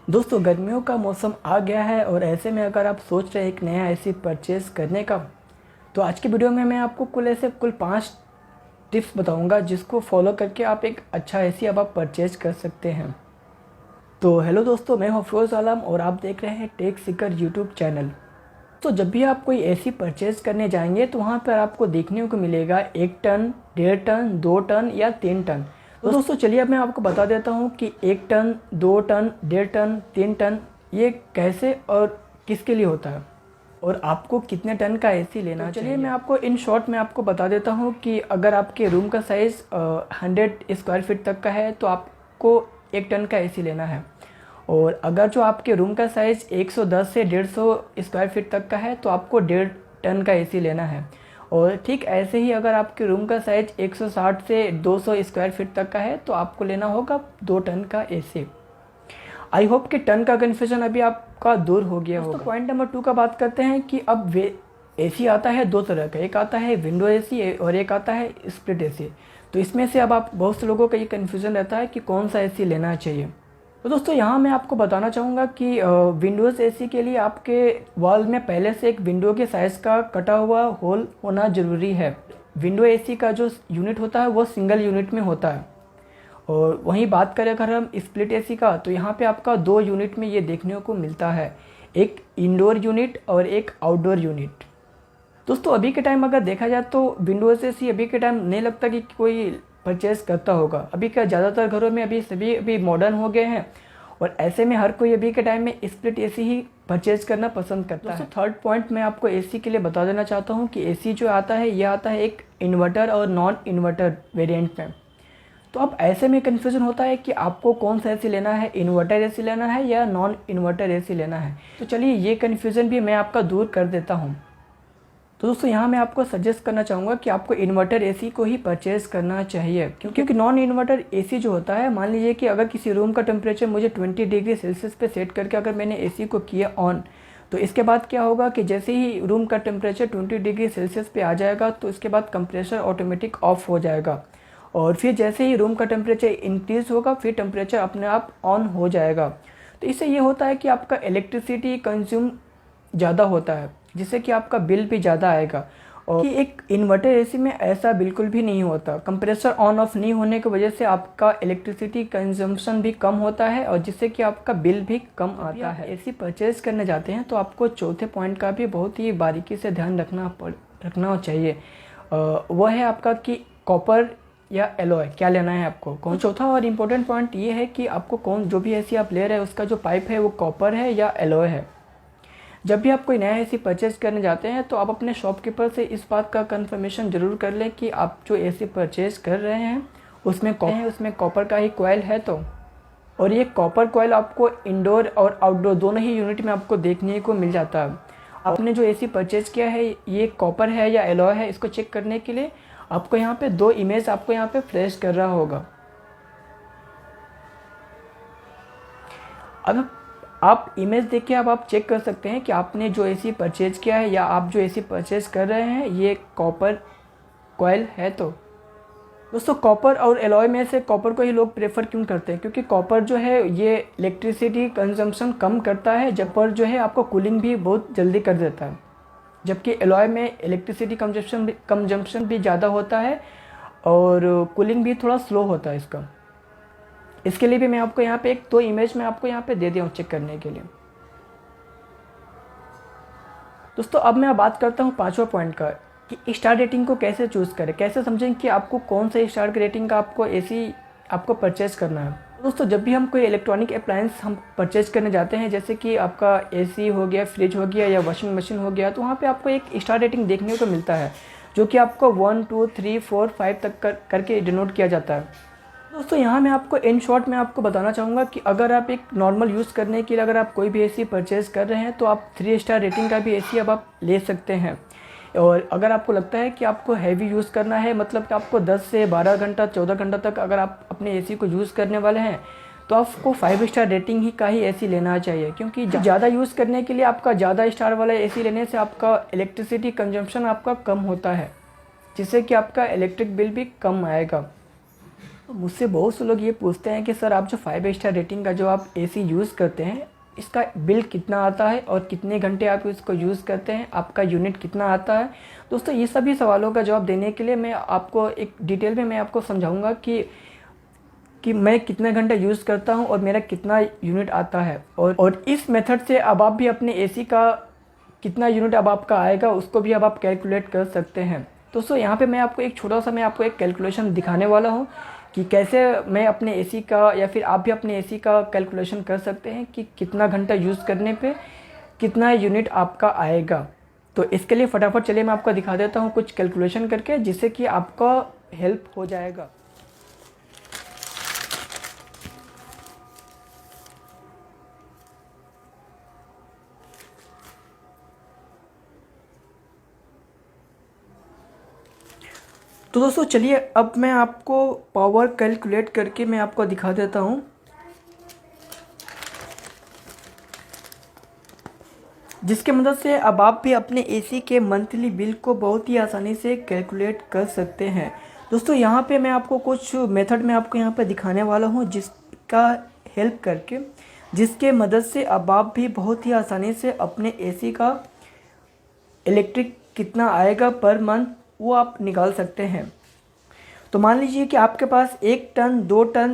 दोस्तों गर्मियों का मौसम आ गया है और ऐसे में अगर आप सोच रहे हैं एक नया एसी परचेज़ करने का, तो आज की वीडियो में मैं आपको कुल 5 टिप्स बताऊंगा जिसको फॉलो करके आप एक अच्छा एसी अब आप परचेज़ कर सकते हैं। तो हेलो दोस्तों, मैं हूं अफरोज़ आलम और आप देख रहे हैं टेक सीकर यूट्यूब चैनल। तो जब भी आप कोई एसी परचेज़ करने जाएंगे तो वहाँ पर आपको देखने को मिलेगा 1 टन, 1.5 टन, 2 टन या 3 टन। तो दोस्तों चलिए अब मैं आपको बता देता हूँ कि 1 टन, 2 टन, 1.5 टन, 3 टन ये कैसे और किसके लिए होता है और आपको कितने टन का एसी लेना चाहिए। चलिए मैं आपको इन शॉर्ट में आपको बता देता हूँ कि अगर आपके रूम का साइज़ 100 स्क्वायर फीट तक का है तो आपको 1 टन का एसी लेना है, और अगर जो आपके रूम का साइज़ 110 से 150 स्क्वायर फीट तक का है तो आपको 1.5 टन का एसी लेना है। और ठीक ऐसे ही अगर आपके रूम का साइज़ 160 से 200 स्क्वायर फीट तक का है तो आपको लेना होगा 2 टन का एसी। आई होप कि टन का कन्फ्यूजन अभी आपका दूर हो गया होगा। तो पॉइंट नंबर 2 का बात करते हैं कि अब वे एसी आता है 2 तरह का, एक आता है विंडो एसी और एक आता है स्प्लिट एसी। तो इसमें से अब आप बहुत से लोगों का ये कन्फ्यूज़न रहता है कि कौन सा एसी लेना चाहिए। तो दोस्तों यहाँ मैं आपको बताना चाहूँगा कि विंडोज़ एसी के लिए आपके वॉल में पहले से एक विंडो के साइज़ का कटा हुआ होल होना ज़रूरी है। विंडो एसी का जो यूनिट होता है वो सिंगल यूनिट में होता है। और वहीं बात करें अगर हम स्प्लिट एसी का, तो यहाँ पे आपका 2 यूनिट में ये देखने को मिलता है, एक इंडोर यूनिट और एक आउटडोर यूनिट। दोस्तों अभी के टाइम अगर देखा जाए तो विंडोज़ एसी अभी के टाइम नहीं लगता कि कोई परचेज़ करता होगा। अभी का ज़्यादातर घरों में अभी मॉडर्न हो गए हैं और ऐसे में हर कोई अभी के टाइम में स्प्लिट एसी ही परचेज़ करना पसंद करता है। थर्ड पॉइंट मैं आपको एसी के लिए बता देना चाहता हूँ कि एसी जो आता है ये आता है एक इन्वर्टर और नॉन इन्वर्टर वेरिएंट में। तो अब ऐसे में कन्फ्यूज़न होता है कि आपको कौन सा एसी लेना है, इन्वर्टर एसी लेना है या नॉन इन्वर्टर एसी लेना है। तो चलिए ये कन्फ्यूज़न भी मैं आपका दूर कर देता हूँ। तो दोस्तों यहाँ मैं आपको सजेस्ट करना चाहूँगा कि आपको इन्वर्टर एसी को ही परचेज़ करना चाहिए, क्योंकि नॉन इन्वर्टर एसी जो होता है, मान लीजिए कि अगर किसी रूम का टेम्परेचर मुझे 20 डिग्री सेल्सियस पे सेट करके अगर मैंने एसी को किया ऑन, तो इसके बाद क्या होगा कि जैसे ही रूम का टेम्परेचर 20 डिग्री सेल्सियस पे आ जाएगा तो इसके बाद कंप्रेसर ऑटोमेटिक ऑफ हो जाएगा, और फिर जैसे ही रूम का टेम्परेचर इंक्रीज़ होगा फिर टेम्परेचर अपने आप ऑन हो जाएगा। तो इससे ये होता है कि आपका इलेक्ट्रिसिटी कंज्यूम ज़्यादा होता है, जिससे कि आपका बिल भी ज़्यादा आएगा। और कि एक इन्वर्टर एसी में ऐसा बिल्कुल भी नहीं होता। कंप्रेसर ऑन ऑफ नहीं होने की वजह से आपका इलेक्ट्रिसिटी कंजम्पशन भी कम होता है और जिससे कि आपका बिल भी कम आता है। एसी परचेज़ करने जाते हैं तो आपको चौथे पॉइंट का भी बहुत ही बारीकी से ध्यान रखना चाहिए। वह है आपका कि कॉपर या एलॉय क्या लेना है आपको। कौन चौथा और इम्पोर्टेंट पॉइंट ये है कि आपको जो भी एसी आप ले रहे हैं उसका जो पाइप है वो कॉपर है या एलॉय है। जब भी आप कोई नया एसी परचेज़ करने जाते हैं तो आप अपने शॉपकीपर से इस बात का कंफर्मेशन ज़रूर कर लें कि आप जो एसी परचेज़ कर रहे हैं उसमें कॉपर का ही कॉइल है। तो और ये कॉपर कॉइल आपको इंडोर और आउटडोर दोनों ही यूनिट में आपको देखने को मिल जाता है। आपने जो एसी परचेज़ किया है ये कॉपर है या एलॉय है, इसको चेक करने के लिए आपको यहाँ पे 2 इमेज आपको यहाँ पे फ्लैश कर रहा होगा। अब आप इमेज देख के अब आप चेक कर सकते हैं कि आपने जो एसी परचेज़ किया है या आप जो एसी परचेज़ कर रहे हैं ये कॉपर कॉइल है। तो दोस्तों कॉपर और एलॉय में से कॉपर को ही लोग प्रेफर क्यों करते हैं, क्योंकि कॉपर जो है ये इलेक्ट्रिसिटी कंजम्पशन कम करता है, जब पर जो है आपको कूलिंग भी बहुत जल्दी कर देता है, जबकि एलॉय में इलेक्ट्रिसिटी कंजम्पशन भी ज़्यादा होता है और कूलिंग भी थोड़ा स्लो होता है इसका। इसके लिए भी मैं आपको यहाँ पे 2 इमेज में आपको यहाँ पे दे दिया हूँ चेक करने के लिए। दोस्तों अब मैं बात करता हूँ 5वां पॉइंट का कि स्टार रेटिंग को कैसे चूज़ करें, कैसे समझें कि आपको कौन सा स्टार रेटिंग का आपको एसी आपको परचेज़ करना है। दोस्तों जब भी हम कोई इलेक्ट्रॉनिक अप्लायंस हम परचेज़ करने जाते हैं, जैसे कि आपका एसी हो गया, फ्रिज हो गया या वॉशिंग मशीन हो गया, तो वहाँ पे आपको एक स्टार रेटिंग देखने को मिलता है जो कि आपको 1, 2, 3, 4, 5 तक करके डिनोट किया जाता है। दोस्तों यहाँ मैं आपको इन शॉर्ट में आपको बताना चाहूँगा कि अगर आप एक नॉर्मल यूज़ करने के लिए अगर आप कोई भी एसी परचेज़ कर रहे हैं तो आप 3 स्टार रेटिंग का भी एसी अब आप ले सकते हैं। और अगर आपको लगता है कि आपको हैवी यूज़ करना है, मतलब कि आपको 10 से 12 घंटा 14 घंटा तक अगर आप अपने एसी को यूज़ करने वाले हैं तो आपको 5 स्टार रेटिंग ही का ही एसी लेना चाहिए, क्योंकि ज़्यादा यूज़ करने के लिए आपका ज़्यादा स्टार वाला एसी लेने से आपका इलेक्ट्रिसिटी कंजम्पशन आपका कम होता है, जिससे कि आपका इलेक्ट्रिक बिल भी कम आएगा। मुझसे बहुत से लोग ये पूछते हैं कि सर आप जो 5 स्टार रेटिंग का जो आप एसी यूज़ करते हैं, इसका बिल कितना आता है और कितने घंटे आप इसको यूज़ करते हैं, आपका यूनिट कितना आता है। दोस्तों ये सभी सवालों का जवाब देने के लिए मैं आपको एक डिटेल में मैं आपको समझाऊंगा कि मैं कितने घंटे यूज़ करता हूं और मेरा कितना यूनिट आता है। और इस मेथड से अब आप भी अपने एसी का कितना यूनिट अब आपका आएगा उसको भी अब आप कैलकुलेट कर सकते हैं। दोस्तों यहाँ पे मैं आपको एक छोटा सा मैं आपको एक कैलकुलेशन दिखाने वाला हूँ कि कैसे मैं अपने एसी का या फिर आप भी अपने एसी का कैलकुलेशन कर सकते हैं कि कितना घंटा यूज़ करने पे कितना यूनिट आपका आएगा। तो इसके लिए फटाफट चलिए मैं आपको दिखा देता हूँ कुछ कैलकुलेशन करके, जिससे कि आपका हेल्प हो जाएगा। तो दोस्तों चलिए अब मैं आपको पावर कैलकुलेट करके मैं आपको दिखा देता हूँ, जिसके मदद से अब आप भी अपने एसी के मंथली बिल को बहुत ही आसानी से कैलकुलेट कर सकते हैं। दोस्तों यहाँ पे मैं आपको कुछ मेथड में आपको यहाँ पे दिखाने वाला हूँ जिसका हेल्प करके जिसके मदद से अब आप भी बहुत ही आसानी से अपने एसी का इलेक्ट्रिक कितना आएगा पर मंथ वो आप निकाल सकते हैं। तो मान लीजिए कि आपके पास 1 टन 2 टन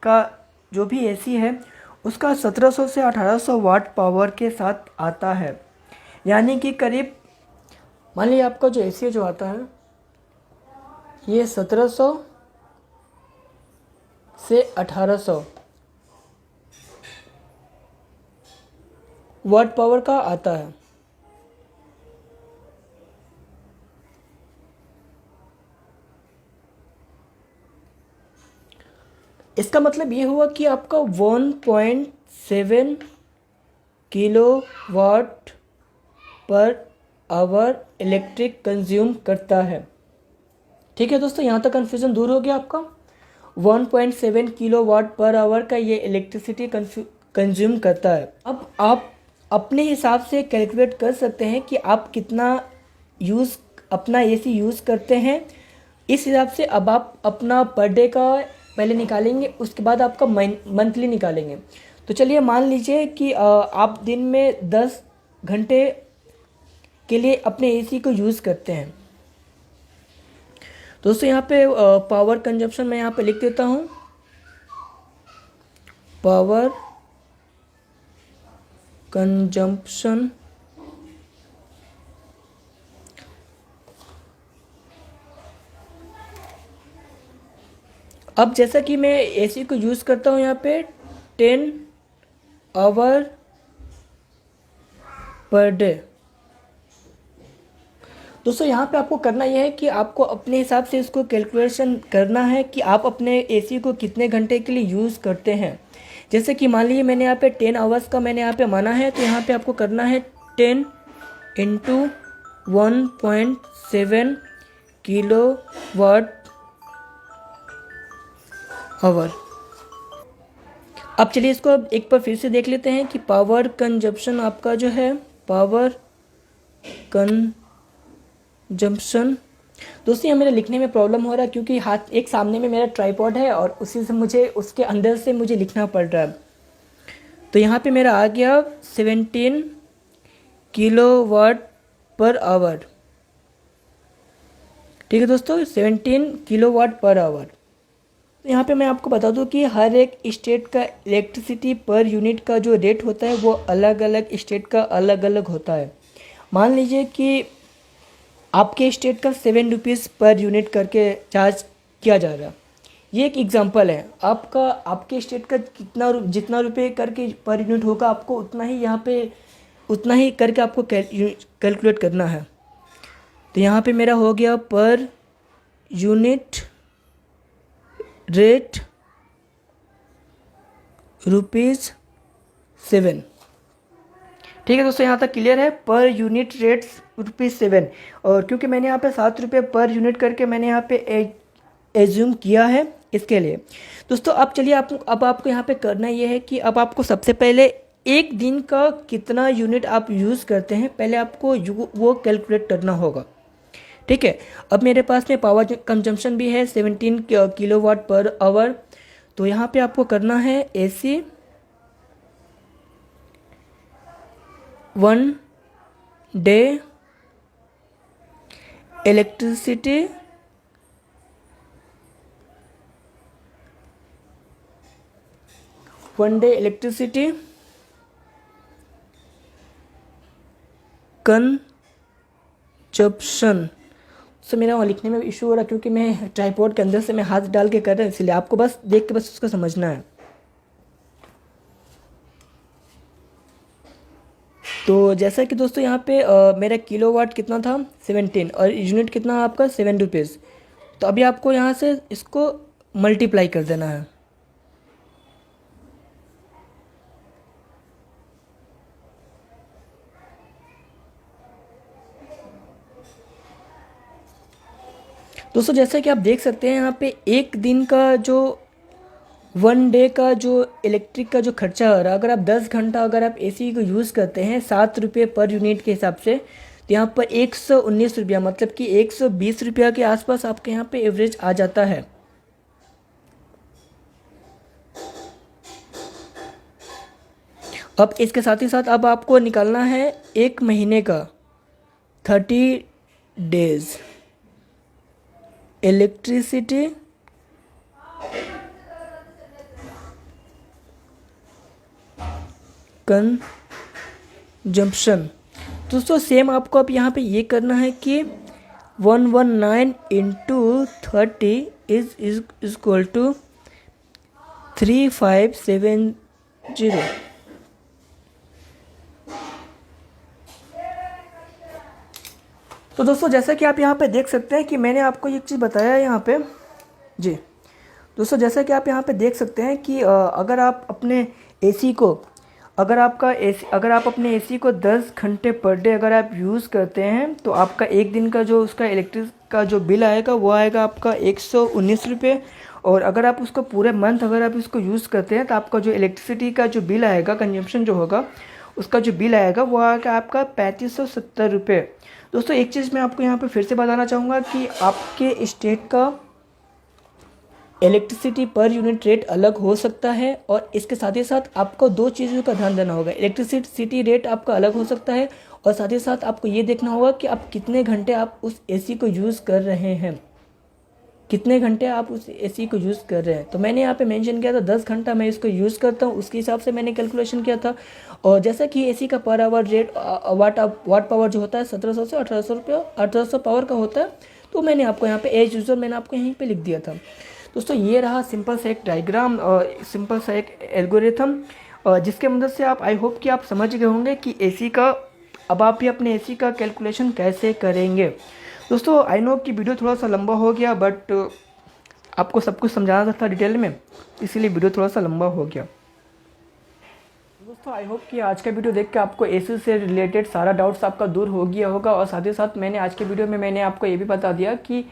का जो भी एसी है उसका 1700 से 1800 वाट पावर के साथ आता है, यानी कि करीब मान लीजिए आपका जो एसी जो आता है ये 1700 से 1800 वाट पावर का आता है। इसका मतलब ये हुआ कि आपका 1.7 kilo watt per hour electric consume करता है। ठीक है दोस्तों, यहाँ तक कन्फ्यूज़न दूर हो गया आपका। 1.7 किलो वाट पर आवर का ये इलेक्ट्रिसिटी कंज्यूम करता है। अब आप अपने हिसाब से कैलकुलेट कर सकते हैं कि आप कितना अपना एसी यूज़ करते हैं। इस हिसाब से अब आप अपना पर डे का पहले निकालेंगे, उसके बाद आपका मंथली निकालेंगे। तो चलिए मान लीजिए कि आप दिन में 10 घंटे के लिए अपने एसी को यूज़ करते हैं। दोस्तों यहाँ पे पावर कंजप्शन मैं यहाँ पे लिख देता हूँ, पावर कंजम्पशन अब जैसा कि मैं एसी को यूज़ करता हूँ यहाँ पे 10 आवर पर डे। दोस्तों यहाँ पे आपको करना यह है कि आपको अपने हिसाब से इसको कैलकुलेशन करना है कि आप अपने एसी को कितने घंटे के लिए यूज़ करते हैं। जैसे कि मान लीजिए मैंने यहाँ पे 10 आवर्स का मैंने यहाँ पे माना है, तो यहाँ पे आपको करना है 10 इंटू 1.7 किलो वाट आवर। अब चलिए इसको अब एक बार फिर से देख लेते हैं कि पावर कंजप्शन आपका जो है पावर कंजम्पशन। दोस्तों यहाँ मेरे लिखने में प्रॉब्लम हो रहा है क्योंकि हाथ एक सामने में मेरा ट्राइपॉड है और उसी से मुझे उसके अंदर से मुझे लिखना पड़ रहा है। तो यहाँ पे मेरा आ गया 17 किलो वाट पर आवर। ठीक है दोस्तों, 17 किलो वाट पर आवर। तो यहाँ पे मैं आपको बता दूँ कि हर एक स्टेट का इलेक्ट्रिसिटी पर यूनिट का जो रेट होता है वो अलग अलग स्टेट का अलग अलग होता है। मान लीजिए कि आपके स्टेट का 7 रुपीज़ पर यूनिट करके चार्ज किया जा रहा है। ये एक एग्जांपल है। आपके स्टेट का जितना रुपये करके पर यूनिट होगा आपको उतना ही यहाँ पे उतना ही करके आपको कैलकुलेट करना है। तो यहाँ पे मेरा हो गया पर यूनिट रेट ₹7। ठीक है दोस्तों, यहाँ तक क्लियर है। Per unit rate ₹7। और क्योंकि मैंने यहाँ पे 7 रुपये पर यूनिट करके मैंने यहाँ पे एज्यूम किया है इसके लिए। दोस्तों अब चलिए अब आपको यहाँ पे करना ये है कि अब आपको सबसे पहले एक दिन का कितना यूनिट आप यूज़ करते हैं पहले आपको वो कैलकुलेट करना होगा। ठीक है। अब मेरे पास में पावर कंजम्पशन भी है 17 किलोवाट पर आवर। तो यहाँ पे आपको करना है AC 1 डे इलेक्ट्रिसिटी कंजप्शन। सो मेरा वहाँ लिखने में इशू हो रहा है क्योंकि मैं ट्राइपॉड के अंदर से मैं हाथ डाल के कर रहा हूँ, इसलिए आपको बस देख के बस उसको समझना है। तो जैसा कि दोस्तों यहाँ पे मेरा किलोवाट कितना था 17 और यूनिट कितना आपका 7 रुपीज़। तो अभी आपको यहाँ से इसको मल्टीप्लाई कर देना है। दोस्तों जैसा कि आप देख सकते हैं यहाँ पे एक दिन का जो 1 डे का जो इलेक्ट्रिक का जो खर्चा हो रहा है, अगर आप 10 घंटा अगर आप AC को यूज़ करते हैं 7 रुपये पर यूनिट के हिसाब से, तो यहाँ पर 119 रुपया मतलब कि 120 रुपया के आसपास आपके यहाँ पे एवरेज आ जाता है। अब इसके साथ ही साथ अब आपको निकालना है एक महीने का 30 डेज इलेक्ट्रिसिटी कंजम्पशन। दोस्तों सेम आपको अब यहाँ पे ये करना है कि 119 इंटू 30 इज इक्वल टू 3570। तो दोस्तों जैसा कि आप यहाँ पे देख सकते हैं कि मैंने आपको एक चीज़ बताया है यहाँ पे जी। दोस्तों जैसा कि आप यहाँ पे देख सकते हैं कि अगर आप अपने AC को अगर आप अपने AC को 10 घंटे पर डे अगर आप यूज़ करते हैं तो आपका एक दिन का जो उसका इलेक्ट्रिक का जो बिल आएगा वो आएगा आपका 119 रुपये। और अगर आप उसको पूरे मंथ अगर आप इसको यूज़ करते हैं तो आपका जो इलेक्ट्रिसिटी का जो बिल आएगा, कंजम्पशन जो होगा उसका जो बिल आएगा वो आएगा आपका 3570 रुपये। दोस्तों एक चीज़ मैं आपको यहाँ पे फिर से बताना चाहूँगा कि आपके स्टेट का इलेक्ट्रिसिटी पर यूनिट रेट अलग हो सकता है और इसके साथ ही साथ आपको 2 चीज़ों का ध्यान देना होगा। इलेक्ट्रिसिटी रेट आपका अलग हो सकता है और साथ ही साथ आपको ये देखना होगा कि आप कितने घंटे आप उस AC को यूज़ कर रहे हैं, कितने घंटे आप उस AC को यूज़ कर रहे हैं। तो मैंने यहाँ पे मेंशन किया था 10 घंटा मैं इसको यूज़ करता हूँ, उसके हिसाब से मैंने कैलकुलेशन किया था। और जैसा कि AC का per hour rate watt power जो होता है 1700 से 1800 पावर का होता है। तो मैंने आपको यहाँ पे एज यूजर मैंने आपको यहीं पे लिख दिया था। दोस्तों ये रहा सिंपल सा एक डायग्राम और सिंपल सा एक एल्गोरिथम जिसके मदद से आप आई होप कि आप समझ गए होंगे कि AC का अब आप भी अपने AC का कैलकुलेशन कैसे करेंगे। दोस्तों आई नो कि वीडियो थोड़ा सा लंबा हो गया बट आपको सब कुछ समझाना था डिटेल में, इसीलिए वीडियो थोड़ा सा लंबा हो गया। दोस्तों आई होप कि आज का वीडियो देख के आपको AC से रिलेटेड सारा डाउट्स आपका दूर हो गया होगा। और साथ ही साथ मैंने आज के वीडियो में मैंने आपको ये भी बता दिया कि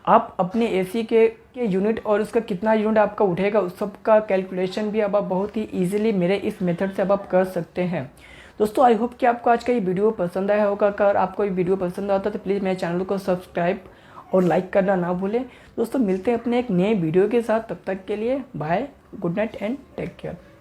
आप अपने AC के यूनिट और उसका कितना यूनिट आपका उठेगा उस सब का कैलकुलेशन भी अब आप बहुत ही ईजिली मेरे इस मेथड से अब आप कर सकते हैं। दोस्तों आई होप कि आपको आज का ये वीडियो पसंद आया होगा। अगर आपको ये वीडियो पसंद आता तो प्लीज़ मेरे चैनल को सब्सक्राइब और लाइक करना ना भूलें। दोस्तों मिलते हैं अपने एक नए वीडियो के साथ, तब तक के लिए bye, good night and take care.